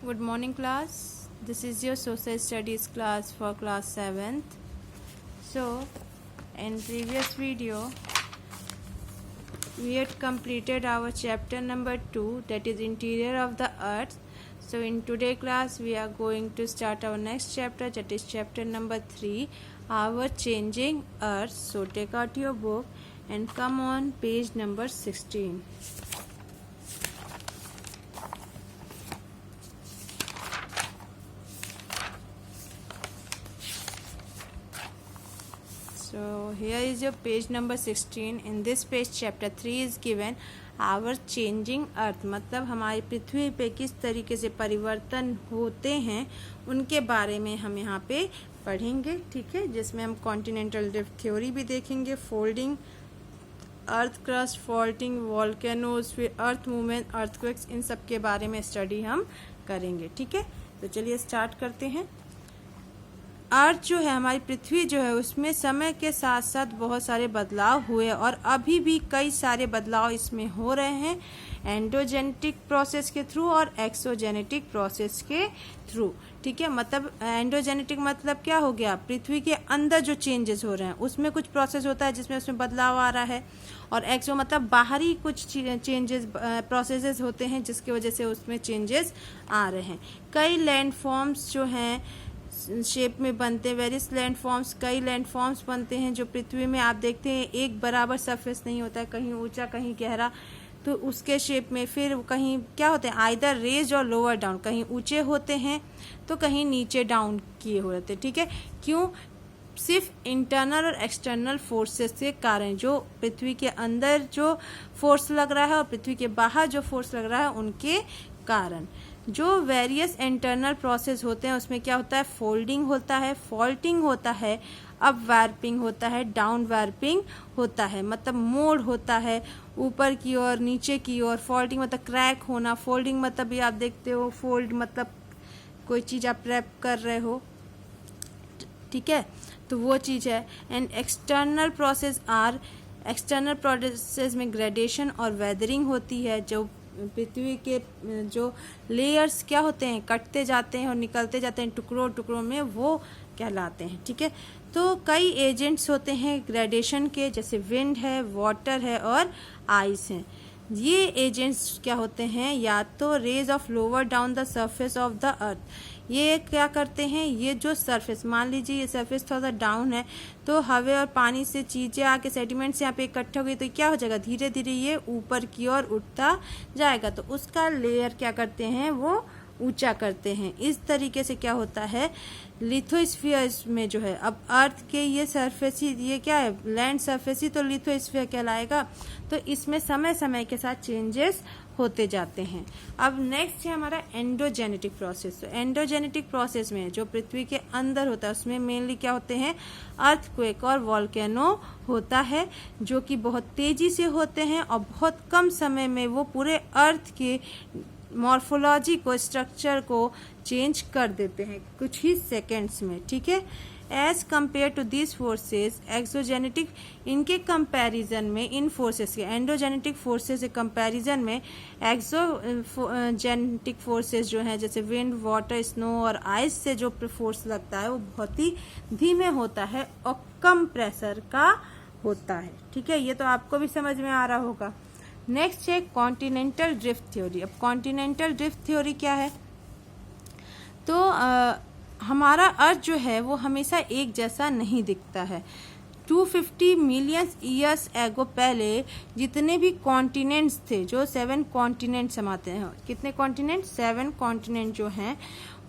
Good morning class. This is your social studies class for class 7th. So in previous video we had completed our chapter number 2, that is interior of the earth. So in today class we are going to start our next chapter, that is chapter number 3, our changing earth. So take out your book and come on page number 16. So here is your page number 16. In this page chapter 3 is given our changing earth, मतलब हमारी पृथ्वी पे किस तरीके से परिवर्तन होते हैं उनके बारे में हम यहाँ पे पढ़ेंगे, ठीक है। जिसमें हम कॉन्टिनेंटल ड्रिफ्ट थ्योरी भी देखेंगे, folding, earth crust, faulting, volcanoes, फिर अर्थ मूवमेंट, अर्थक्वेक्स, इन सब के बारे में स्टडी हम करेंगे, ठीक है। तो चलिए स्टार्ट करते हैं। अर्थ जो है, हमारी पृथ्वी जो है, उसमें समय के साथ साथ बहुत सारे बदलाव हुए और अभी भी कई सारे बदलाव इसमें हो रहे हैं, एंडोजेनेटिक प्रोसेस के थ्रू और एक्सोजेनेटिक प्रोसेस के थ्रू, ठीक है। मतलब एंडोजेनेटिक मतलब क्या हो गया, पृथ्वी के अंदर जो चेंजेस हो रहे हैं उसमें कुछ प्रोसेस होता है जिसमें उसमें बदलाव आ रहा है, और एक्सो मतलब बाहरी कुछ चेंजेस प्रोसेसेस होते हैं जिसकी वजह से उसमें चेंजेस आ रहे हैं। कई लैंडफॉर्म्स जो हैं शेप में बनते हैं, वेरियस लैंडफॉर्म्स, कई लैंडफॉर्म्स बनते हैं जो पृथ्वी में आप देखते हैं एक बराबर सरफेस नहीं होता है, कहीं ऊंचा कहीं गहरा, तो उसके शेप में फिर कहीं क्या होते हैं, आइदर रेज और लोअर डाउन, कहीं ऊंचे होते हैं तो कहीं नीचे डाउन किए होते हैं, ठीक है। क्यों? सिर्फ इंटरनल और एक्सटर्नल फोर्सेस के कारण, जो पृथ्वी के अंदर जो फोर्स लग रहा है और पृथ्वी के बाहर जो फोर्स लग रहा है उनके कारण जो वेरियस इंटरनल प्रोसेस होते हैं उसमें क्या होता है, फोल्डिंग होता है, फॉल्टिंग होता है, अप वार्पिंग होता है, डाउन वार्पिंग होता है, मतलब मोड़ होता है ऊपर की ओर नीचे की ओर। फॉल्टिंग मतलब क्रैक होना, फोल्डिंग मतलब ये आप देखते हो, फोल्ड मतलब कोई चीज़ आप रैप कर रहे हो, ठीक है, तो वो चीज़ है। एंड एक्सटर्नल प्रोसेस में ग्रेडेशन और वेदरिंग होती है, जो पृथ्वी के जो लेयर्स क्या होते हैं, कटते जाते हैं और निकलते जाते हैं टुकड़ों टुकड़ों में, वो कहलाते हैं, ठीक है। तो कई एजेंट्स होते हैं ग्रेडेशन के, जैसे विंड है, वाटर है और आइस है। ये एजेंट्स क्या होते हैं, या तो raise of lower down the surface of the earth, ये क्या करते हैं, ये जो सरफेस, मान लीजिए ये सरफेस थोड़ा सा डाउन है तो हवा और पानी से चीज़ें आके सेडिमेंट्स यहाँ पे इकट्ठा हो गई तो क्या हो जाएगा, धीरे धीरे ये ऊपर की ओर उठता जाएगा, तो उसका लेयर क्या करते हैं, वो ऊंचा करते हैं। इस तरीके से क्या होता है, लिथोस्फीयर में जो है, अब अर्थ के ये सरफेस ही, ये क्या है, लैंड सरफेस ही तो लिथोस्फीयर कहलाएगा, तो इसमें समय समय के साथ चेंजेस होते जाते हैं। अब नेक्स्ट है हमारा एंडोजेनेटिक प्रोसेस। तो एंडोजेनेटिक प्रोसेस में जो पृथ्वी के अंदर होता है उसमें मेनली क्या होते हैं, अर्थक्वेक और वॉल्केनो होता है, जो कि बहुत तेजी से होते हैं और बहुत कम समय में वो पूरे अर्थ के मॉर्फोलॉजी को, स्ट्रक्चर को चेंज कर देते हैं कुछ ही सेकेंड्स में, ठीक है। As compared to this forces exogenetic, इनके कंपैरिजन में, इन फोर्सेस के एंडोजेनेटिक फोर्सेस के कंपैरिजन में एक्सोजेनेटिक फोर्सेस जो हैं, जैसे विंड, वाटर, स्नो और आइस से जो फोर्स लगता है वो बहुत ही धीमे होता है और कम प्रेशर का होता है, ठीक है। ये तो आपको भी समझ में आ रहा होगा। नेक्स्ट है कॉन्टिनेंटल ड्रिफ्ट थ्योरी। अब कॉन्टिनेंटल ड्रिफ्ट थ्योरी क्या है, तो हमारा अर्थ जो है वो हमेशा एक जैसा नहीं दिखता है। 250 मिलियन ईयर्स एगो पहले जितने भी कॉन्टिनेंट्स थे, जो 7 कॉन्टिनेंट्स हम आते हैं, कितने कॉन्टिनेंट, 7 कॉन्टिनेंट जो हैं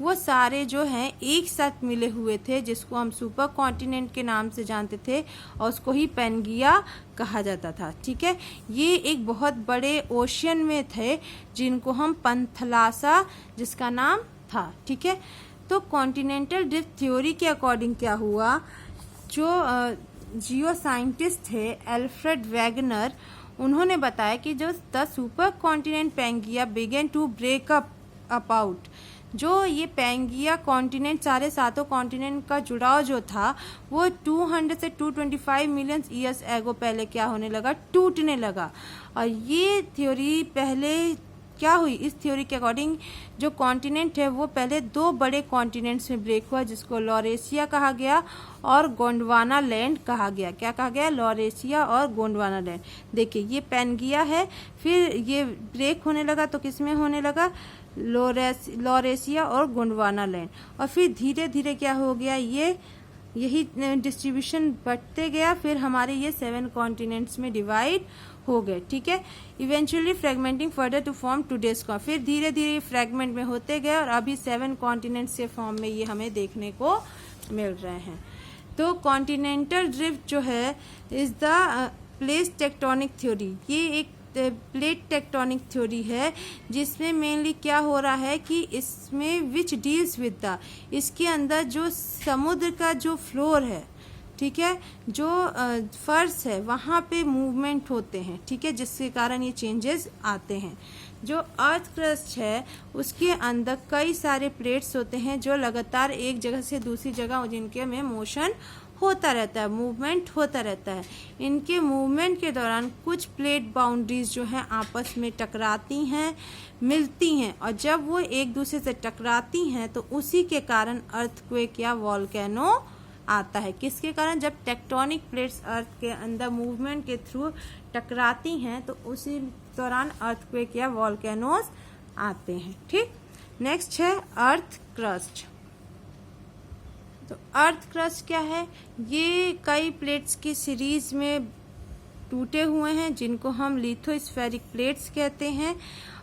वो सारे जो हैं एक साथ मिले हुए थे, जिसको हम सुपर कॉन्टिनेंट के नाम से जानते थे और उसको ही पैनगिया कहा जाता था, ठीक है। ये एक बहुत बड़े ओशियन में थे जिनको हम पंथलासा जिसका नाम था, ठीक है। तो कॉन्टिनेंटल ड्रिफ्ट थ्योरी के अकॉर्डिंग क्या हुआ, जो जियो साइंटिस्ट थे एल्फ्रेड वैगनर, उन्होंने बताया कि जो the supercontinent Pangaea began to break up out, जो ये पैंगिया कॉन्टिनेंट, सारे 7 कॉन्टिनेंट का जुड़ाव जो था वो 200 से 225 मिलियन ईयर्स एगो पहले क्या होने लगा, टूटने लगा। और ये थ्योरी पहले क्या हुई, इस थ्योरी के अकॉर्डिंग जो कॉन्टिनेंट है वो पहले दो बड़े कॉन्टिनेंट्स में ब्रेक हुआ, जिसको लॉरेशिया कहा गया और गोंडवाना लैंड कहा गया। क्या कहा गया, लॉरेशिया और गोंडवाना लैंड। देखिए ये पैनगिया है, फिर ये ब्रेक होने लगा तो किस में होने लगा, लॉरेशिया और गोंडवाना लैंड, और फिर धीरे धीरे क्या हो गया, ये यही डिस्ट्रीब्यूशन बढ़ते गया, फिर हमारे ये 7 कॉन्टिनेंट्स में डिवाइड हो गए। ठीक है, eventually fragmenting further to form today's का, फिर धीरे धीरे फ्रेगमेंट में होते गए और अभी 7 कॉन्टिनेंट्स के फॉर्म में ये हमें देखने को मिल रहे हैं। तो कॉन्टिनेंटल ड्रिफ्ट जो है is the plate tectonic theory, ये एक प्लेट टेक्टोनिक थ्योरी है जिसमें मेनली क्या हो रहा है कि इसमें विच डील्स विद द, इसके अंदर जो समुद्र का जो फ्लोर है, ठीक है, जो फर्श है वहाँ पे मूवमेंट होते हैं, ठीक है, जिसके कारण ये चेंजेस आते हैं। जो अर्थ क्रस्ट है उसके अंदर कई सारे प्लेट्स होते हैं जो लगातार एक जगह से दूसरी जगह जिनके में मोशन होता रहता है, मूवमेंट होता रहता है। इनके मूवमेंट के दौरान कुछ प्लेट बाउंड्रीज जो हैं आपस में टकराती हैं, मिलती हैं, और जब वो एक दूसरे से टकराती हैं तो उसी के कारण अर्थक्वेक या वॉल्केनो आता है। किसके कारण, जब टेक्टोनिक प्लेट्स अर्थ के अंदर मूवमेंट के थ्रू टकराती हैं तो उसी दौरान अर्थक्वेक या वॉल्केनोज आते हैं। ठीक, नेक्स्ट है अर्थ क्रस्ट। तो अर्थ क्रस्ट क्या है, ये कई प्लेट्स की सीरीज में टूटे हुए हैं जिनको हम लिथोस्फेरिक प्लेट्स कहते हैं,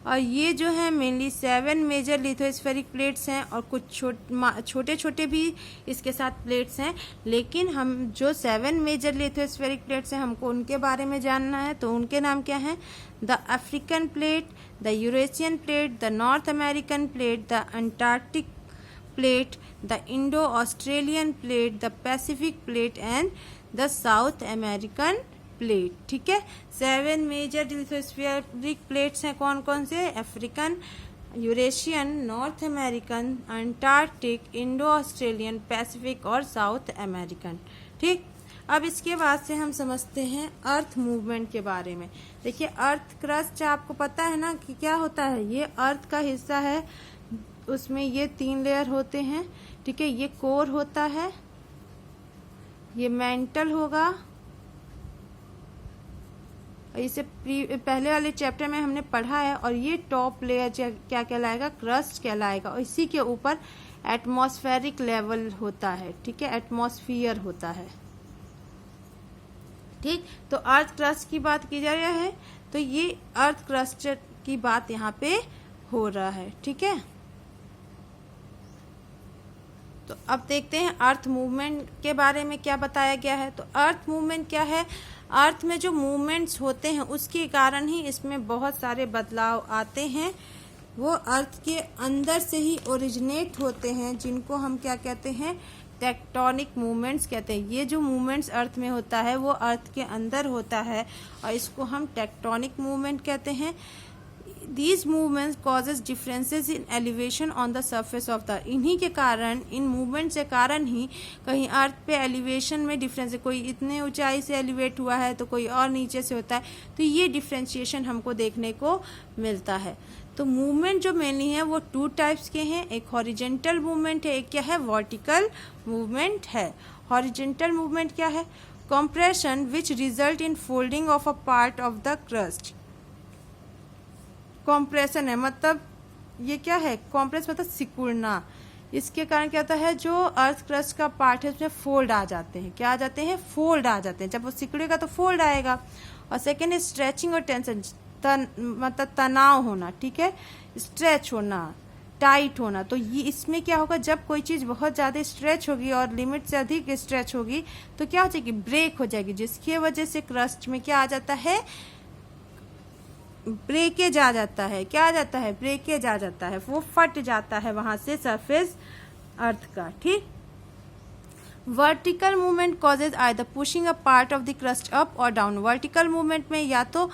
और ये जो है मेनली 7 मेजर लिथोस्फेरिक प्लेट्स हैं और कुछ छोटे छोटे भी इसके साथ प्लेट्स हैं। लेकिन हम जो 7 मेजर लिथोस्फेरिक प्लेट्स हैं हमको उनके बारे में जानना है, तो उनके नाम क्या हैं, the African plate, the Eurasian plate, the north American plate, the Antarctic plate, the Indo Australian plate, the Pacific plate and the south American plate. ठीक है, 7 मेजर लिथोस्फेरिक प्लेट्स हैं कौन कौन से, African, Eurasian, north American, Antarctic, Indo Australian, Pacific और south American. ठीक, अब इसके बाद से हम समझते हैं अर्थ मूवमेंट के बारे में। देखिए अर्थ क्रस्ट आपको पता है ना कि क्या होता है, ये अर्थ का हिस्सा है, उसमें ये 3 लेयर होते हैं। ठीक है, ये कोर होता है, ये मेंटल होगा, इसे पहले वाले चैप्टर में हमने पढ़ा है, और ये टॉप लेयर क्या कहलाएगा, क्रस्ट कहलाएगा, और इसी के ऊपर एटमॉस्फेरिक लेवल होता है। ठीक है, एटमॉस्फियर होता है। ठीक, तो अर्थ क्रस्ट की बात की जा रही है, तो ये अर्थ क्रस्ट की बात यहाँ पे हो रहा है। ठीक है, तो अब देखते हैं अर्थ मूवमेंट के बारे में क्या बताया गया है। तो अर्थ मूवमेंट क्या है, अर्थ में जो मूवमेंट्स होते हैं उसके कारण ही इसमें बहुत सारे बदलाव आते हैं, वो अर्थ के अंदर से ही ओरिजिनेट होते हैं, जिनको हम क्या कहते हैं, टेक्टोनिक मूवमेंट्स कहते हैं। ये जो मूवमेंट्स अर्थ में होता है वो अर्थ के अंदर होता है और इसको हम टेक्टोनिक मूवमेंट कहते हैं। These movements causes differences in elevation on the surface of the, इन्हीं के कारण, इन मूवमेंट के कारण ही कहीं अर्थ पे एलिवेशन में डिफरेंस है, कोई इतने ऊंचाई से एलिवेट हुआ है तो कोई और नीचे से होता है, तो ये डिफ्रेंशिएशन हमको देखने को मिलता है। तो मूवमेंट जो मेनली है वो 2 टाइप्स के हैं, एक हॉरिजेंटल मूवमेंट है, एक क्या है, वर्टिकल मूवमेंट है। हॉरिजेंटल मूवमेंट क्या है, compression which result in folding of a part of the crust. Compression है, मतलब ये क्या है, कॉम्प्रेस मतलब सिकुड़ना। इसके कारण क्या होता है, जो अर्थ क्रस्ट का पार्ट है उसमें फोल्ड आ जाते हैं। क्या आ जाते हैं, फोल्ड आ जाते हैं। जब वो सिकुड़ेगा तो फोल्ड आएगा। और सेकेंड है स्ट्रेचिंग और टेंशन, मतलब तनाव होना। ठीक है, स्ट्रेच होना, टाइट होना। तो ये इसमें क्या होगा, जब कोई चीज़ बहुत ज़्यादा स्ट्रेच होगी और लिमिट से अधिक स्ट्रेच होगी तो क्या हो जाएगी, ब्रेक हो जाएगी, जिसकी वजह से क्रस्ट में क्या आ जाता है, ब्रेकेज आ जाता है। क्या आ जाता है, ब्रेकेज आ जाता है, वो फट जाता है वहां से सरफेस अर्थ का। ठीक, vertical movement causes either pushing a part of the crust up और डाउन। वर्टिकल मूवमेंट में या तो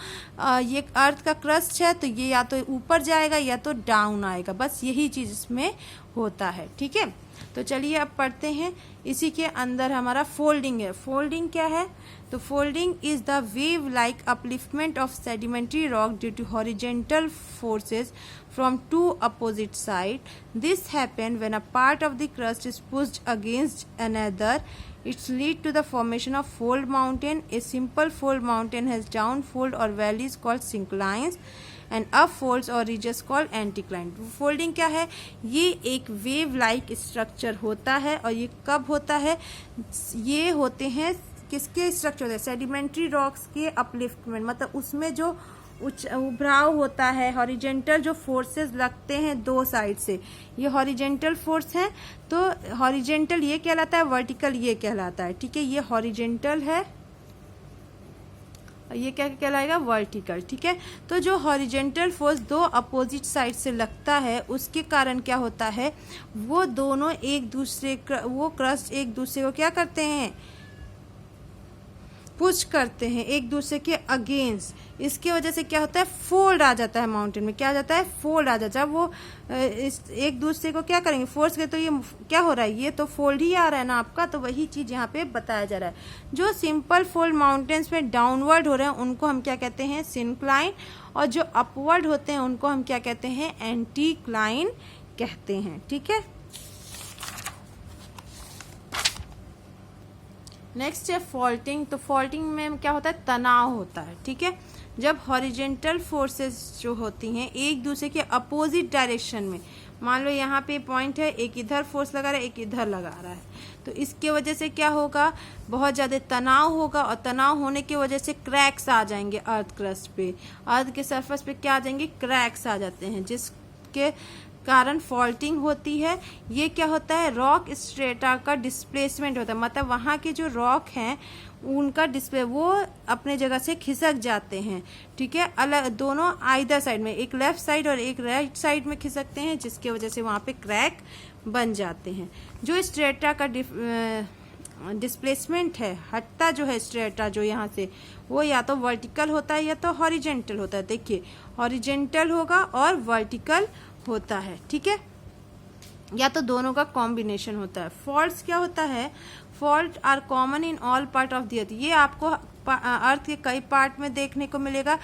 ये अर्थ का क्रस्ट है तो ये या तो ऊपर जाएगा या तो डाउन आएगा, बस यही चीज इसमें होता है। ठीक है, तो चलिए अब पढ़ते हैं। इसी के अंदर हमारा फोल्डिंग है। फोल्डिंग क्या है? तो folding is the wave like upliftment of sedimentary rock due to horizontal forces from two opposite sides. This happens when a part of the crust is pushed against another. It leads to the formation of fold mountain. A simple fold mountain has downfold or valleys called synclines and upfolds or ridges called anticline. Folding क्या है? ये एक wave like structure होता है। और ये कब होता है? ये होते हैं किसके स्ट्रक्चर होते हैं? सेडिमेंट्री रॉक्स के अपलिफ्टमेंट, मतलब उसमें जो उभराव होता है, हॉरिजेंटल जो फोर्सेस लगते हैं दो साइड से, ये हॉरिजेंटल फोर्स है। तो हॉरिजेंटल ये कहलाता है, वर्टिकल ये कहलाता है। ठीक है, ये हॉरिजेंटल है और ये क्या कहलाएगा? वर्टिकल। ठीक है, तो जो हॉरिजेंटल फोर्स दो अपोजिट साइड से लगता है उसके कारण क्या होता है? वो दोनों एक दूसरे वो क्रस्ट एक दूसरे को क्या करते हैं? पुश करते हैं एक दूसरे के अगेंस्ट। इसकी वजह से क्या होता है? फोल्ड आ जाता है माउंटेन में। क्या आ जाता है? फोल्ड आ जाता है। जब वो एक दूसरे को क्या करेंगे? फोर्स करें, तो ये क्या हो रहा है? ये तो फोल्ड ही आ रहा है ना आपका। तो वही चीज यहाँ पे बताया जा रहा है। जो सिंपल फोल्ड माउंटेन्स में डाउनवर्ड हो रहे हैं उनको हम क्या कहते हैं? सिनक्लाइन। और जो अपवर्ड होते हैं उनको हम क्या कहते हैं? एंटीक्लाइन कहते हैं। ठीक है, नेक्स्ट है फॉल्टिंग। तो फॉल्टिंग में क्या होता है? तनाव होता है। ठीक है, जब हॉरिजेंटल फोर्सेस जो होती हैं एक दूसरे के अपोजिट डायरेक्शन में, मान लो यहाँ पे पॉइंट है, एक इधर फोर्स लगा रहा है, एक इधर लगा रहा है, तो इसके वजह से क्या होगा? बहुत ज़्यादा तनाव होगा। और तनाव होने की वजह से क्रैक्स आ जाएंगे अर्थ क्रस्ट पे, अर्थ के सरफेस पे क्या आ जाएंगे? क्रैक्स आ जाते हैं, जिसके कारण फॉल्टिंग होती है। ये क्या होता है? रॉक स्ट्रेटा का डिस्प्लेसमेंट होता है, मतलब वहाँ के जो रॉक हैं उनका डिस्प्ले वो अपने जगह से खिसक जाते हैं। ठीक है, अलग दोनों आइदर साइड में, एक लेफ्ट साइड और एक राइट साइड में खिसकते हैं, जिसकी वजह से वहाँ पे क्रैक बन जाते हैं। जो स्ट्रेटा का डिस्प्लेसमेंट है, हटता जो है स्ट्रेटा जो यहाँ से, वो या तो वर्टिकल होता है या तो हॉरिजेंटल होता है। देखिए, हॉरिजेंटल होगा और वर्टिकल होता है। ठीक है, या तो दोनों का कॉम्बिनेशन होता है। फॉल्ट्स क्या होता है? Fault are common in all part of the earth. ये आपको अर्थ के कई पार्ट में देखने को मिलेगा,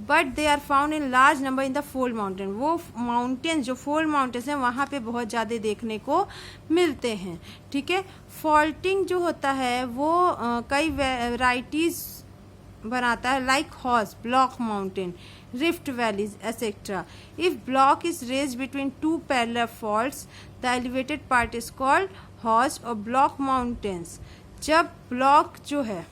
but they are found in large number in the fold mountain. वो माउंटेन जो फोल्ड माउंटेन्स हैं वहाँ पे बहुत ज़्यादा देखने को मिलते हैं। ठीक है, फॉल्टिंग जो होता है वो कई वैराइटीज बनाता है, like horse, block mountain, rift valleys, etc. If block is raised between two parallel faults, the elevated part is called horst or block mountains. जब ब्लॉक जो है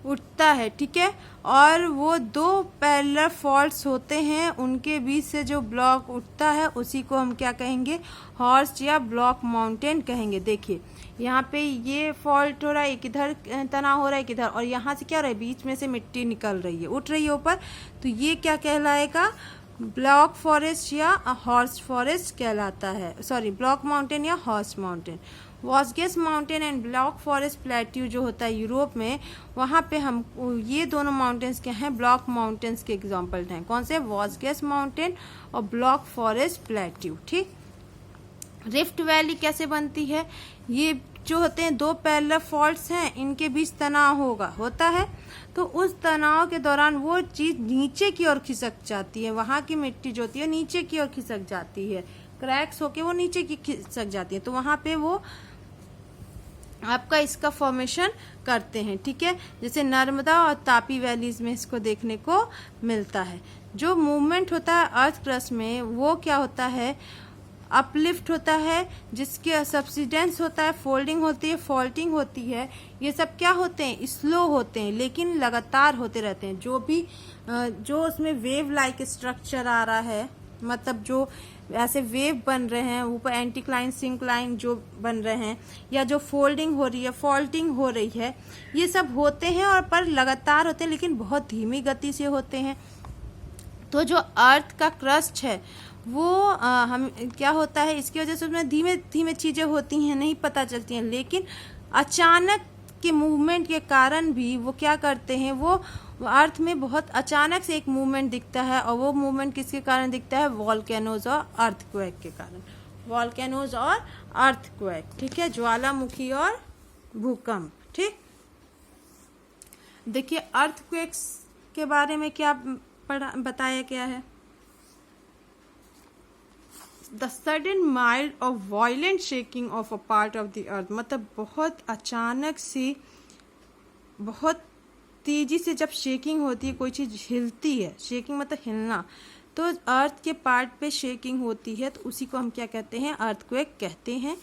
उठता है, ठीक है, और वो दो पैरेलल फॉल्ट्स होते हैं, उनके बीच से जो ब्लॉक उठता है उसी को हम क्या कहेंगे? हॉर्स्ट या ब्लॉक माउंटेन कहेंगे। देखिए, यहाँ पे ये फॉल्ट हो रहा है, एक इधर तनाव हो रहा है, एक इधर, और यहाँ से क्या हो रहा है? बीच में से मिट्टी निकल रही है, उठ रही है ऊपर, तो ये क्या कहलाएगा? ब्लॉक फॉरेस्ट या हॉर्स फॉरेस्ट कहलाता है। सॉरी, ब्लॉक माउंटेन या हॉर्स माउंटेन। वॉस्गेस mountain and block forest plateau जो होता है यूरोप में, वहाँ पे हम ये दोनों माउंटेन्स क्या हैं? ब्लॉक माउंटेन्स के एग्जाम्पल हैं। कौन से? वॉस्गेस माउंटेन और ब्लॉक फॉरेस्ट प्लेट्यू। ठीक, रिफ्ट वैली कैसे बनती है? ये जो होते हैं दो पैरेलल फॉल्ट्स हैं, इनके बीच तनाव होता है, तो उस तनाव के दौरान वो चीज़ नीचे की ओर खिसक जाती है। वहाँ की मिट्टी जो होती है नीचे की ओर खिसक जाती है, क्रैक्स होके वो नीचे की खिसक जाती है, तो वहाँ पे वो आपका इसका फॉर्मेशन करते हैं। ठीक है, जैसे नर्मदा और तापी वैलीज में इसको देखने को मिलता है। जो मूवमेंट होता है अर्थ क्रस्ट में वो क्या होता है? अपलिफ्ट होता है, जिसके सब्सिडेंस होता है, फोल्डिंग होती है, फॉल्टिंग होती है। ये सब क्या होते हैं? स्लो होते हैं, लेकिन लगातार होते रहते हैं। जो उसमें वेव लाइक स्ट्रक्चर आ रहा है, मतलब जो ऐसे वेव बन रहे हैं ऊपर, एंटीक्लाइन, सिंक्लाइन जो बन रहे हैं, या जो फोल्डिंग हो रही है, फॉल्टिंग हो रही है, ये सब होते हैं और पर लगातार होते हैं, लेकिन बहुत धीमी गति से होते हैं। तो जो अर्थ का क्रस्ट है वो हम क्या होता है? इसकी वजह से उसमें धीमे धीमे चीज़ें होती हैं, नहीं पता चलती हैं, लेकिन अचानक के मूवमेंट के कारण भी वो क्या करते हैं? वो अर्थ में बहुत अचानक से एक मूवमेंट दिखता है, और वो मूवमेंट किसके कारण दिखता है? वॉल्केनोज और अर्थक्वेक के कारण। वॉल्केनोज और अर्थक्वेक, ठीक है, ज्वालामुखी और भूकंप। ठीक, देखिए अर्थक्वेक्स के बारे में क्या बताया गया है। द सडन माइल्ड और violent shaking of a part of the अर्थ, मतलब बहुत अचानक से, बहुत तेजी से जब शेकिंग होती है, कोई चीज हिलती है, शेकिंग मतलब हिलना, तो अर्थ के पार्ट पे शेकिंग होती है, तो उसी को हम क्या कहते हैं, अर्थक्वेक कहते हैं।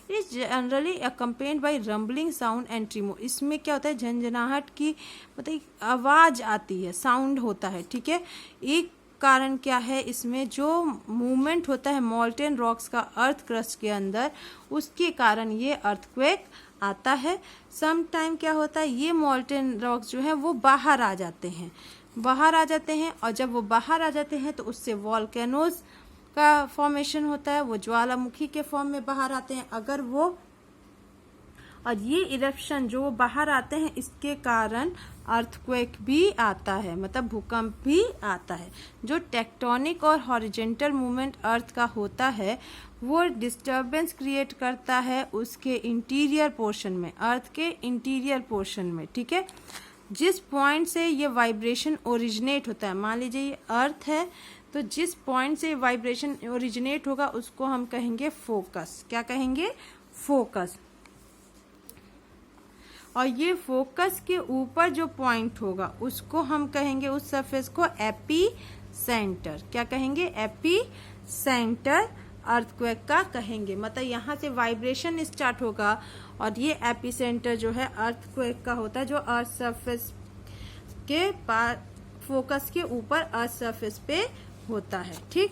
Is generally accompanied by rumbling sound and tremor. इसमें क्या होता है, झंझनाहट की मतलब आवाज आती है, साउंड होता है, ठीक है। एक कारण क्या है, इसमें जो मूवमेंट होता है मॉल्टेन रॉक्स का अर्थ क्रस्ट के अंदर, उसके कारण ये अर्थक्वेक आता है। सम टाइम क्या होता है, ये मॉल्टेन रॉक्स जो है वो बाहर आ जाते हैं, और जब वो बाहर आ जाते हैं तो उससे वॉल्केनोज का फॉर्मेशन होता है, वो ज्वालामुखी के फॉर्म में बाहर आते हैं। अगर वो, और ये इरप्शन जो वो बाहर आते हैं, इसके कारण अर्थक्वेक भी आता है, मतलब भूकंप भी आता है। जो टेक्टोनिक और हॉरिजेंटल मूवमेंट अर्थ का होता है, वो डिस्टर्बेंस क्रिएट करता है उसके इंटीरियर पोर्शन में, अर्थ के इंटीरियर पोर्शन में, ठीक है। जिस पॉइंट से ये वाइब्रेशन ओरिजिनेट होता है, मान लीजिए ये अर्थ है, तो जिस पॉइंट से वाइब्रेशन ओरिजिनेट होगा उसको हम कहेंगे फोकस। क्या कहेंगे, फोकस। और ये फोकस के ऊपर जो पॉइंट होगा उसको हम कहेंगे, उस सरफेस को एपी सेंटर। क्या कहेंगे, एपी सेंटर अर्थक्वेक का कहेंगे। मतलब यहाँ से वाइब्रेशन स्टार्ट होगा और ये एपी सेंटर जो है अर्थक्वेक का होता है, जो अर्थ सरफेस के पास, फोकस के ऊपर अर्थ सरफेस पे होता है। ठीक,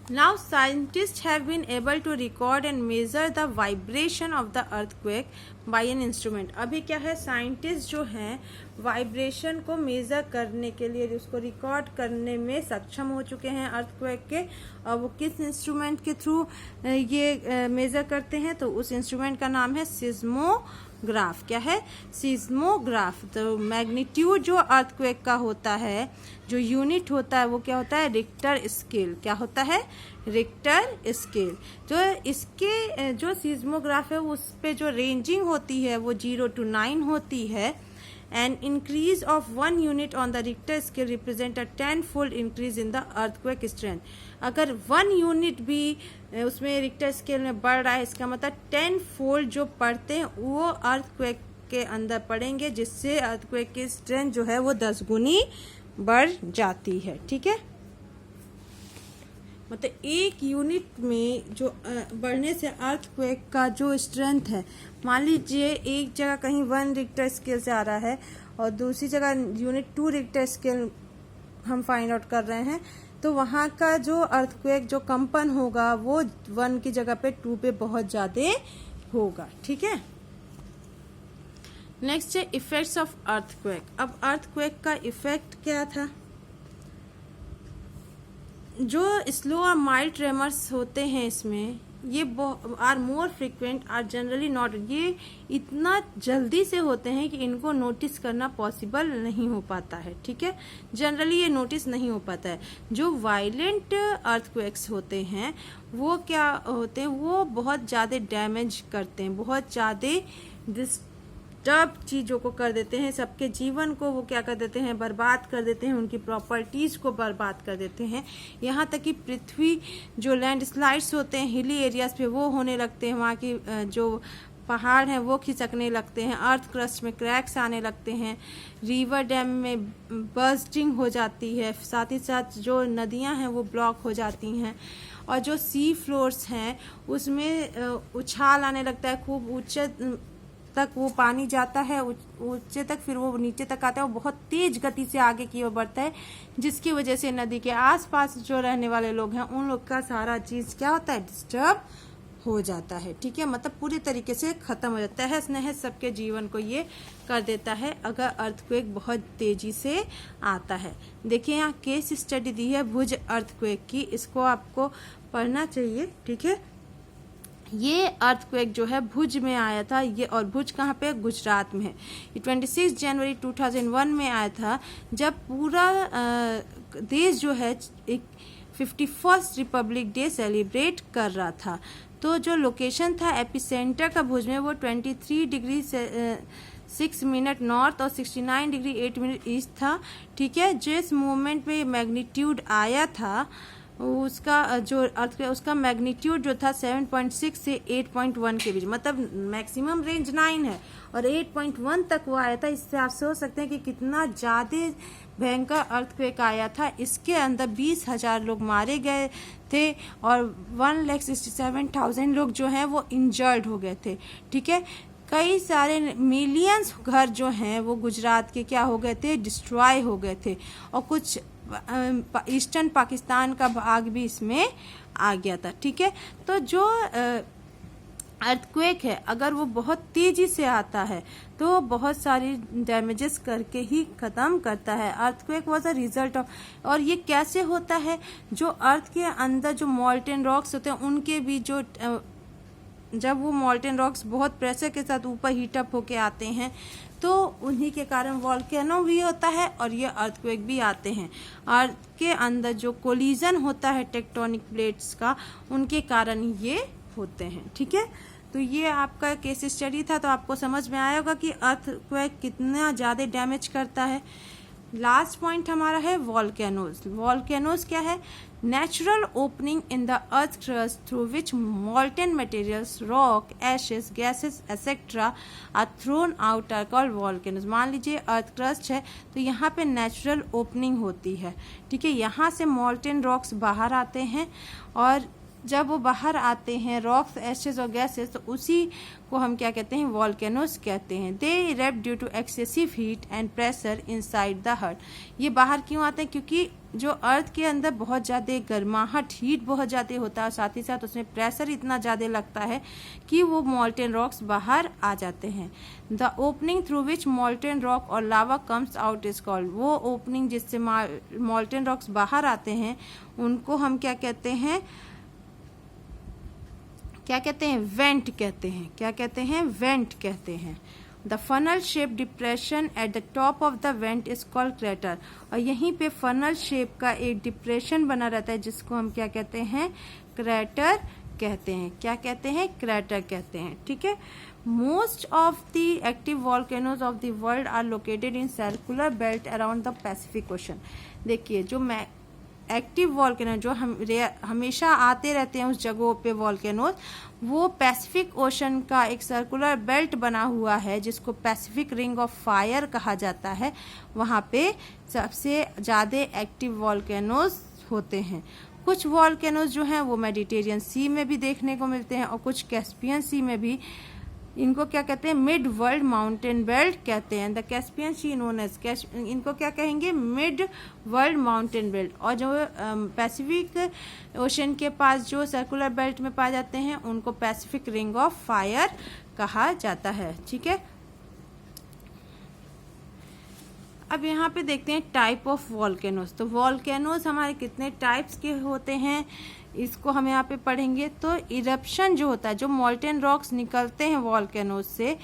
Now scientists have been able to record and measure the vibration of the earthquake by an instrument. अभी क्या है, साइंटिस्ट जो हैं वाइब्रेशन को मेजर करने के लिए, उसको रिकॉर्ड करने में सक्षम हो चुके हैं अर्थक्वेक के। और वो किस इंस्ट्रूमेंट के थ्रू ये मेजर करते हैं, तो उस इंस्ट्रूमेंट का नाम है सिस्मोग्राफ। क्या है, सिस्मोग्राफ। तो मैग्नीट्यूड जो अर्थक्वेक का होता है, जो यूनिट होता है, वो क्या होता है, रिक्टर स्केल। क्या होता है, रिक्टर स्केल। जो इसके जो सिस्मोग्राफ है उस पे जो रेंजिंग होती है वो 0 to 9 होती है। An increase of 1 unit on the Richter scale represent a 10-fold increase in the earthquake strength. अगर 1 यूनिट भी उसमें रिक्टर स्केल में बढ़ रहा है, इसका मतलब 10-fold जो पड़ते हैं वो अर्थक्वेक के अंदर पड़ेंगे, जिससे अर्थक्वेक की स्ट्रेंथ जो है वो 10 गुनी बढ़ जाती है। ठीक है, मतलब 1 यूनिट में जो बढ़ने से अर्थक्वेक का जो स्ट्रेंथ है, मान लीजिए एक जगह कहीं 1 रिक्टर स्केल से आ रहा है और दूसरी जगह यूनिट 2 रिक्टर स्केल हम फाइंड आउट कर रहे हैं, तो वहाँ का जो अर्थक्वेक जो कंपन होगा वो 1 की जगह पे 2 पे बहुत ज़्यादा होगा। ठीक है, नेक्स्ट है इफेक्ट्स ऑफ अर्थक्वेक। अब अर्थक्वेक का इफेक्ट क्या था, जो स्लो और माइल्ड ट्रेमर्स होते हैं इसमें, ये are more frequent, are generally not, ये इतना जल्दी से होते हैं कि इनको नोटिस करना पॉसिबल नहीं हो पाता है। ठीक है, जनरली ये नोटिस नहीं हो पाता है। जो वायलेंट अर्थक्वेक्स होते हैं वो क्या होते हैं, वो बहुत ज़्यादा डैमेज करते हैं, बहुत ज़्यादा डिस्टर्ब चीज़ों को कर देते हैं, सबके जीवन को वो क्या कर देते हैं, बर्बाद कर देते हैं, उनकी प्रॉपर्टीज़ को बर्बाद कर देते हैं। यहाँ तक कि पृथ्वी जो लैंडस्लाइड्स होते हैं हिली एरियाज पे वो होने लगते हैं, वहाँ की जो पहाड़ हैं वो खिसकने लगते हैं, अर्थ क्रस्ट में क्रैक्स आने लगते हैं, रिवर डैम में बर्स्टिंग हो जाती है, साथ ही साथ जो नदियाँ हैं वो ब्लॉक हो जाती हैं, और जो सी फ्लोर्स हैं उसमें उछाल आने लगता है, खूब ऊंचे तक वो पानी जाता है, ऊंचे तक, फिर वो नीचे तक आता है, वो बहुत तेज गति से आगे की ओर बढ़ता है, जिसकी वजह से नदी के आसपास जो रहने वाले लोग हैं उन लोग का सारा चीज क्या होता है, डिस्टर्ब हो जाता है। ठीक है, मतलब पूरी तरीके से खत्म हो जाता है, तहस सबके जीवन को ये कर देता है अगर अर्थक्वेक बहुत तेजी से आता है। देखिए यहाँ केस स्टडी दी है भुज अर्थक्वेक की, इसको आपको पढ़ना चाहिए। ठीक है, ये अर्थक्वेक जो है भुज में आया था, ये, और भुज कहाँ पे, गुजरात में है। ये 26 जनवरी 2001 में आया था, जब पूरा देश जो है एक 51st रिपब्लिक डे सेलिब्रेट कर रहा था। तो जो लोकेशन था एपिसेंटर का भुज में वो 23 डिग्री 6 मिनट नॉर्थ और 69 डिग्री 8 मिनट ईस्ट था। ठीक है, जिस मोमेंट पे मैग्नीट्यूड आया था उसका जो अर्थ उसका मैग्नीट्यूड जो था 7.6 से 8.1 के बीच, मतलब मैक्सिमम रेंज 9 है और 8.1 तक वो आया था। इससे आप सोच सकते हैं कि कितना ज़्यादा भयंकर अर्थक्वेक आया था। इसके अंदर 20,000 लोग मारे गए थे और 1,67,000 लोग जो हैं वो इंजर्ड हो गए थे। ठीक है, कई सारे मिलियंस घर जो हैं वो गुजरात के क्या हो गए थे, डिस्ट्रॉय हो गए थे और कुछ ईस्टर्न पाकिस्तान का भाग भी इसमें आ गया था। ठीक है, तो जो अर्थक्वेक है अगर वो बहुत तेजी से आता है तो बहुत सारी डैमेजेस करके ही ख़त्म करता है। Earthquake was a result of, और ये कैसे होता है, जो अर्थ के अंदर जो मॉल्टेन रॉक्स होते हैं उनके भी जो जब वो मॉल्टेन रॉक्स बहुत प्रेशर के साथ ऊपर हीटअप होके आते हैं तो उन्हीं के कारण वॉल्केनो भी होता है और ये अर्थक्वेक भी आते हैं। अर्थ के अंदर जो कोलिजन होता है टेक्टोनिक प्लेट्स का, उनके कारण ये होते हैं। ठीक है, तो ये आपका केस स्टडी था, तो आपको समझ में आया होगा कि अर्थक्वेक कितना ज़्यादा डैमेज करता है। लास्ट पॉइंट हमारा है वॉल्केनोज। वॉल्केनोज क्या है? Natural opening in the earth crust through which molten materials, rock, ashes, gases etcetera are thrown out are called volcanoes. मान लीजिए अर्थ क्रस्ट है तो यहाँ पे नेचुरल ओपनिंग होती है। ठीक है, यहाँ से मॉल्टेन रॉक्स बाहर आते हैं और जब वो बाहर आते हैं रॉक्स, एशेस और गैसेस, तो उसी को हम क्या कहते हैं, वॉल्केनोज कहते हैं। They erupt due to excessive heat and pressure inside the earth. ये बाहर क्यों आते हैं? क्योंकि जो अर्थ के अंदर बहुत ज़्यादा गर्माहट, हीट बहुत ज़्यादा होता है, साथ ही साथ उसमें प्रेशर इतना ज़्यादा लगता है कि वो मॉल्टेन रॉक्स बाहर आ जाते हैं। The opening through which molten rock और लावा कम्स आउट इज कॉल्ड। वो ओपनिंग जिससे मॉल्टेन रॉक्स बाहर आते हैं उनको हम क्या कहते हैं, क्या कहते हैं, वेंट कहते हैं। क्या कहते हैं? वेंट कहते हैं। The funnel shape depression at the top of the went is called crater. और यहीं पे फनल शेप का एक डिप्रेशन बना रहता है जिसको हम क्या कहते हैं, क्रेटर कहते हैं। क्या कहते हैं? क्रेटर कहते हैं। ठीक है, most of the active volcanoes of the world are located in circular belt around the Pacific Ocean. देखिए, जो एक्टिव वॉल्केनो जो हमेशा आते रहते हैं उस जगहों पे वॉल्केनोज, वो पैसिफिक ओशन का एक सर्कुलर बेल्ट बना हुआ है जिसको पैसिफिक रिंग ऑफ फायर कहा जाता है। वहाँ पे सबसे ज़्यादा एक्टिव वॉल्केनोज होते हैं। कुछ वॉल्केनोज जो हैं वो मेडिटेरियन सी में भी देखने को मिलते हैं और कुछ कैस्पियन सी में भी। इनको क्या कहते हैं? मिड वर्ल्ड माउंटेन बेल्ट कहते हैं। The Caspian sea known as, इनको क्या कहेंगे? Mid world mountain belt. और जो पैसिफिक ओशन के पास जो सर्कुलर बेल्ट में पाए जाते हैं उनको पैसिफिक रिंग ऑफ फायर कहा जाता है। ठीक है, अब यहाँ पे देखते हैं टाइप ऑफ वॉल्केनोज। तो वॉल्केनोज हमारे कितने टाइप्स के होते हैं इसको हम यहाँ पे पढ़ेंगे। तो इरप्शन जो होता है, जो मॉल्टेन रॉक्स निकलते हैं वॉल्केनोज से,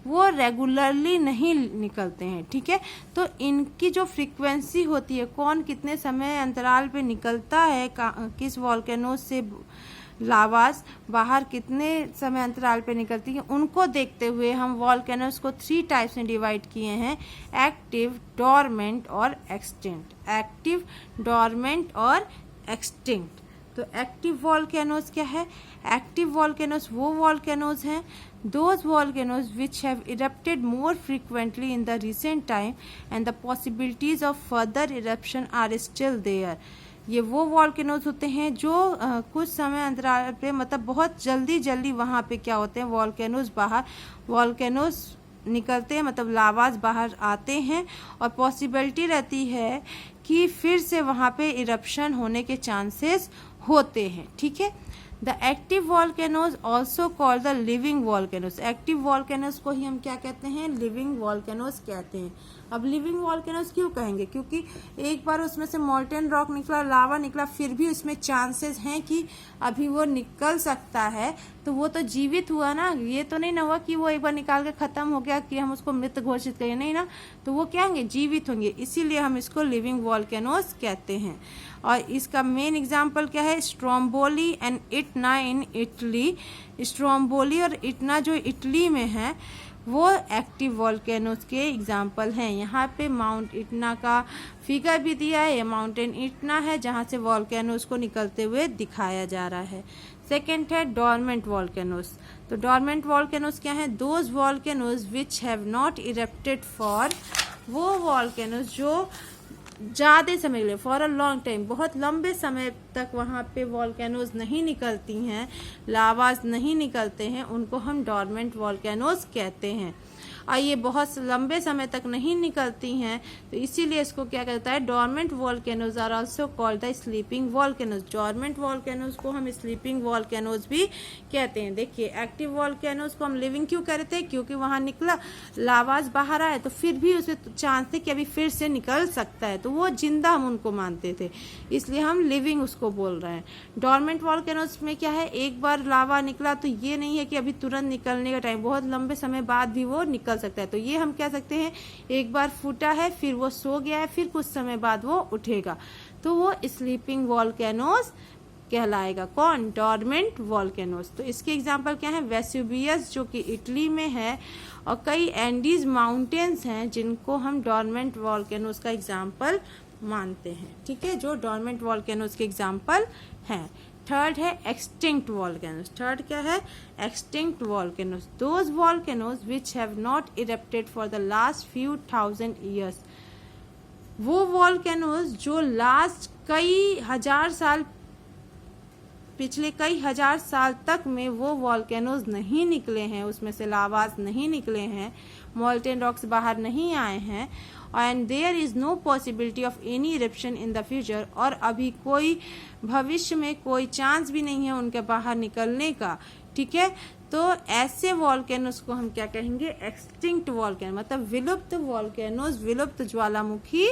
वो रेगुलरली नहीं निकलते हैं। ठीक है, तो इनकी जो फ्रीक्वेंसी होती है, कौन कितने समय अंतराल पे निकलता है, किस वॉल्केनोज से लावास बाहर कितने समय अंतराल पे निकलती है, उनको देखते हुए हम वॉल्केनोज को 3 टाइप्स में डिवाइड किए हैं: एक्टिव, डोरमेंट और एक्सटिंक्ट। एक्टिव, डोरमेंट और एक्सटिंक्ट। तो एक्टिव वॉल्केनोज क्या है? एक्टिव वॉल्केनोज वो वॉल्केनोज हैं, those volcanoes which have erupted more frequently in the recent time and the possibilities of further eruption are still there। ये वो volcanoes होते हैं जो कुछ समय अंतराल पे, मतलब बहुत जल्दी वहाँ पे क्या होते हैं, वॉल्केनोज निकलते हैं, मतलब लावास बाहर आते हैं और पॉसिबिलिटी रहती है कि फिर से वहाँ पे इरप्शन होने के चांसेस होते हैं। ठीक है, the active volcanoes also called the living volcanoes. Active volcanoes को ही हम क्या कहते हैं? लिविंग वॉल्केनोज कहते हैं। अब लिविंग वॉल्केनोज क्यों कहेंगे, क्योंकि एक बार उसमें से मोल्टेन रॉक निकला, लावा निकला, फिर भी उसमें चांसेस हैं कि अभी वो निकल सकता है, तो वो तो जीवित हुआ ना। ये तो नहीं ना हुआ कि वो एक बार निकाल के खत्म हो गया कि हम उसको मृत घोषित करें, नहीं ना, तो वो क्या होंगे, जीवित होंगे, इसीलिए हम इसको लिविंग वॉल्केनोज कहते हैं। और इसका मेन एग्जाम्पल क्या है, Stromboli and Etna in Italy. Stromboli और इटना जो इटली में है वो एक्टिव वॉल्केनोज के एग्जाम्पल हैं। यहाँ पे माउंट इटना का फिगर भी दिया है, ये माउंटेन इटना है जहाँ से वॉल्केनोज को निकलते हुए दिखाया जा रहा है। सेकेंड है डॉर्मेंट वॉल्केनोज। तो डॉर्मेंट वॉल्केनोज क्या है, those volcanoes which have not erupted for, वो वॉल्केनोज जो ज़्यादा समय के लिए, फॉर अ लॉन्ग टाइम, बहुत लंबे समय तक वहाँ पे वॉल्केनोज नहीं निकलती हैं, लावाज नहीं निकलते हैं, उनको हम डॉर्मेंट वॉल्केनोज कहते हैं। और ये बहुत लंबे समय तक नहीं निकलती हैं, तो इसीलिए इसको क्या कहता है, dormant volcanoes are also called the sleeping volcanoes. Dormant volcanoes को हम स्लीपिंग वॉल्केनोज भी कहते हैं। देखिए एक्टिव वॉल्केनोज को हम लिविंग क्यों कहते हैं, क्योंकि वहाँ निकला, लावाज बाहर आए तो फिर भी उसमें चांस थे कि अभी फिर से निकल सकता है, तो वो जिंदा हम उनको मानते थे, इसलिए हम लिविंग उसको बोल रहे हैं। डॉर्मेंट वॉल्केनोज में क्या है, एक बार लावा निकला तो ये नहीं है कि अभी तुरंत निकलने का टाइम, बहुत लंबे समय बाद भी वो निकल सकता है। तो ये हम कह सकते हैं एक बार फूटा है, फिर वो सो गया है, फिर कुछ समय बाद वो उठेगा, तो वो स्लीपिंग वॉल्केनोज कहलाएगा। कौन, डॉर्मेंट वॉल्केनोज। तो इसके एग्जाम्पल क्या है, वेसुवियस जो कि इटली में है, और कई एंडीज माउंटेन्स हैं जिनको हम डॉर्मेंट वॉल्केनोज का एग्जाम्पल मानते हैं। ठीक है, जो डॉर्मेंट वॉल्केनोज के एग्जाम्पल हैं। थर्ड है एक्सटिंक्ट वॉल्केनोज। थर्ड क्या है, extinct volcanoes, those volcanoes which have not erupted for the last few thousand years. वो वॉल्केनोज जो लास्ट कई हजार साल, पिछले कई हजार साल तक में वो वॉल्केनोज नहीं निकले हैं, उसमें से लावास नहीं निकले हैं, मोल्टेन रॉक्स बाहर नहीं आए हैं, and there is no possibility of any eruption in the future, और अभी कोई भविष्य में कोई चांस भी नहीं है उनके बाहर निकलने का। ठीक है, तो ऐसे वॉल्केनोज को हम क्या कहेंगे, एक्सटिंक्ट वॉल्केनो, मतलब विलुप्त वॉल्केनोज, विलुप्त ज्वालामुखी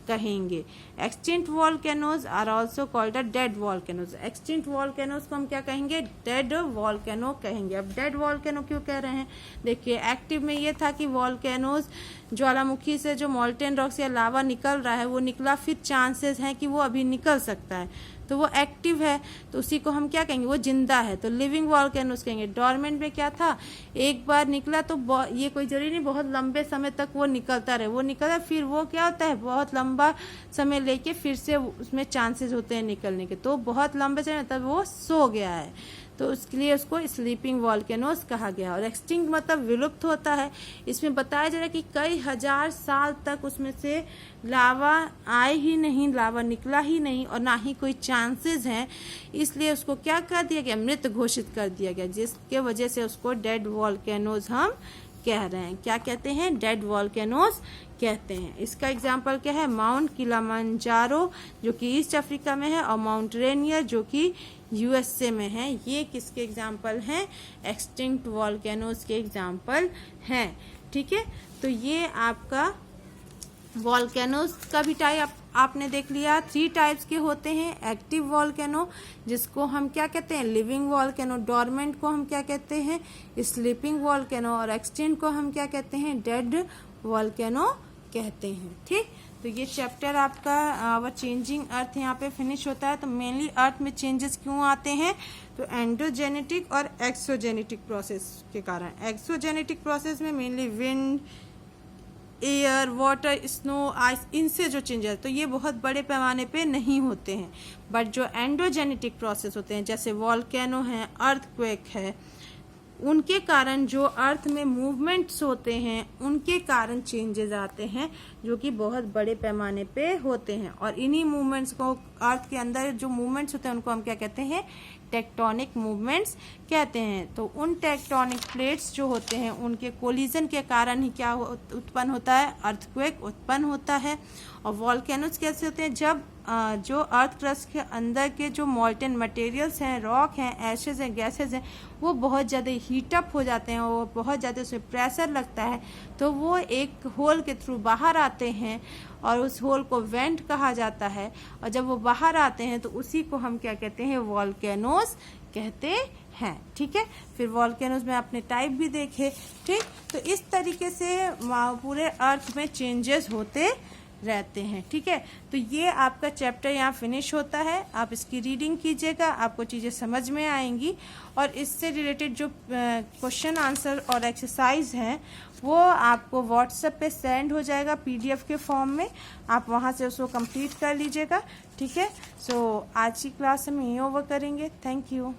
कहेंगे। Extinct volcanoes are also called dead volcanoes. Extinct volcanoes को हम क्या कहेंगे, डेड वॉल्केनो कहेंगे। अब डेड वॉल्केनो क्यों कह रहे हैं, देखिए एक्टिव में ये था कि वॉल्केनोज ज्वालामुखी से जो मोल्टेन रॉक्स या लावा निकल रहा है वो निकला, फिर चांसेस हैं कि वो अभी निकल सकता है, तो वो एक्टिव है, तो उसी को हम क्या कहेंगे, वो जिंदा है, तो लिविंग वॉल्केनोज कहेंगे। डॉर्मेंट में क्या था, एक बार निकला तो ये कोई जरूरी नहीं बहुत लंबे समय तक वो निकलता रहे, वो निकला फिर वो क्या होता है, बहुत लंबा समय लेके फिर से उसमें चांसेस होते हैं निकलने के, तो बहुत लंबे समय तक वो सो गया है, तो उसके लिए उसको स्लीपिंग वॉल्केनोज कहा गया। और एक्सटिंक्ट मतलब विलुप्त होता है, इसमें बताया जा रहा है कि कई हजार साल तक उसमें से लावा आए ही नहीं, लावा निकला ही नहीं, और ना ही कोई चांसेस हैं, इसलिए उसको क्या कर दिया गया, मृत घोषित कर दिया गया, जिसके वजह से उसको डेड वॉल्केनोज हम कह रहे हैं। क्या कहते हैं, डेड वॉल्केनोज कहते हैं। इसका एग्जाम्पल क्या है, माउंट किलिमंजारो जो कि ईस्ट अफ्रीका में है, और माउंट रेनियर जो कि यूएसए में है। ये किसके एग्जाम्पल हैं, एक्सटिंक्ट वॉल्केनोज के एग्जाम्पल हैं। ठीक है, तो ये आपका वॉल्केनोज का भी टाइप आपने देख लिया। 3 टाइप्स के होते हैं, एक्टिव वॉल्केनो जिसको हम क्या कहते हैं, लिविंग वॉल्केनो, डॉर्मेंट को हम क्या कहते हैं, स्लीपिंग वॉल्केनो, और एक्सटिंक्ट को हम क्या कहते हैं, डेड वॉल्केनो कहते हैं। ठीक, तो ये चैप्टर आपका आवर चेंजिंग अर्थ यहाँ पे फिनिश होता है। तो मेनली अर्थ में चेंजेस क्यों आते हैं, तो एंडोजेनेटिक और एक्सोजेनेटिक प्रोसेस के कारण। एक्सोजेनेटिक प्रोसेस में mainly wind, air, water, snow, ice, इनसे जो चेंजेस, तो ये बहुत बड़े पैमाने पे नहीं होते हैं, बट जो एंडोजेनेटिक प्रोसेस होते हैं जैसे वॉल्केनो है, अर्थक्वेक है, उनके कारण जो अर्थ में मूवमेंट्स होते हैं उनके कारण चेंजेस आते हैं जो कि बहुत बड़े पैमाने पे होते हैं, और इन्हीं मूवमेंट्स को अर्थ के अंदर जो मूवमेंट्स होते हैं उनको हम क्या कहते हैं, टेक्टोनिक मूवमेंट्स कहते हैं। तो उन टेक्टोनिक प्लेट्स जो होते हैं उनके कोलिजन के कारण ही क्या उत्पन्न होता है, अर्थक्वेक उत्पन्न होता है। और वॉल्केनोज कैसे होते हैं, जब जो अर्थ क्रस्ट के अंदर के जो मॉल्टेन मटेरियल्स हैं, रॉक हैं, एशेज हैं, गैसेज हैं, वो बहुत ज़्यादा हीटअप हो जाते हैं और बहुत ज़्यादा उसमें प्रेशर लगता है, तो वो एक होल के थ्रू बाहर आते हैं और उस होल को वेंट कहा जाता है। और जब वो बाहर आते हैं तो उसी को हम क्या कहते हैं, वॉल्केनोज कहते हैं। ठीक है, फिर वॉल्केनोज में आपने टाइप भी देखे। ठीक, तो इस तरीके से पूरे अर्थ में चेंजेस होते रहते हैं। ठीक है, तो ये आपका चैप्टर यहाँ फिनिश होता है। आप इसकी रीडिंग कीजिएगा, आपको चीज़ें समझ में आएंगी और इससे रिलेटेड जो क्वेश्चन आंसर और एक्सरसाइज हैं वो आपको व्हाट्सएप पे सेंड हो जाएगा पीडीएफ के फॉर्म में, आप वहाँ से उसको कंप्लीट कर लीजिएगा। ठीक है, सो आज की क्लास हम यहीं ओवर करेंगे। Thank you.